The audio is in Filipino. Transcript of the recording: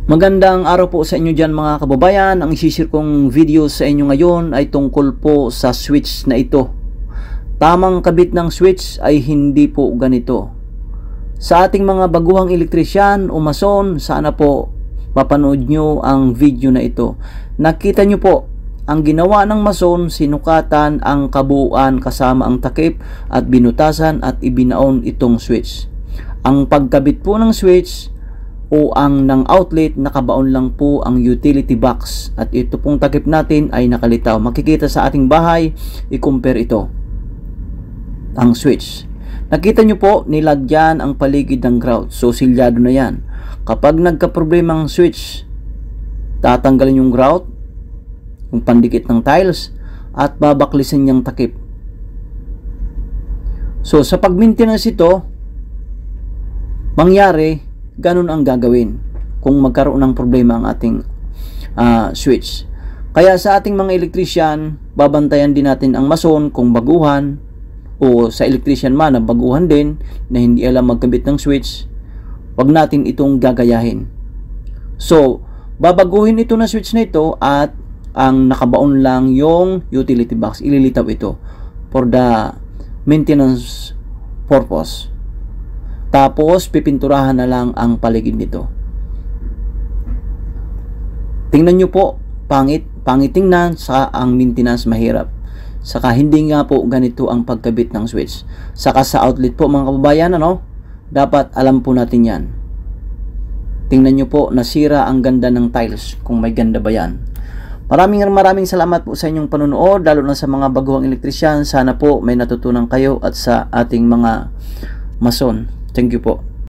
Magandang araw po sa inyo dyan mga kababayan. Ang isishare kong video sa inyo ngayon ay tungkol po sa switch na ito. Tamang kabit ng switch ay hindi po ganito. Sa ating mga baguhang elektrisyan o mason, sana po mapanood nyo ang video na ito. Nakita nyo po, ang ginawa ng mason, sinukatan ang kabuuan kasama ang takip at binutasan at ibinaon itong switch. Ang pagkabit po ng switch o ang ng outlet, nakabaon lang po ang utility box at ito pong takip natin ay nakalitaw. Makikita sa ating bahay, i-compare ito, ang switch. Nakita nyo po, nilagyan ang paligid ng grout, so silyado na yan. Kapag nagka-problema ang switch, tatanggalin yung grout, yung pandikit ng tiles, at babaklisin yung takip. So sa pag-maintenance ito, mangyari ganun ang gagawin kung magkaroon ng problema ang ating switch. Kaya sa ating mga electrician, babantayan din natin ang mason kung baguhan, o sa electrician man na baguhan din na hindi alam magkabit ng switch, wag natin itong gagayahin. So babaguhin ito na switch na ito at ang nakabaon lang yung utility box, ililitaw ito for the maintenance purpose. Tapos pipinturahan na lang ang paligid nito. Tingnan nyo po, pangit tingnan, sa ang maintenance mahirap. Saka hindi nga po ganito ang pagkabit ng switch. Saka sa outlet po mga kababayan, dapat alam po natin yan. Tingnan nyo po, nasira ang ganda ng tiles, kung may ganda ba yan. Maraming salamat po sa inyong panunood, lalo na sa mga baguhang elektrisyan. Sana po may natutunan kayo at sa ating mga mason. Thank you po.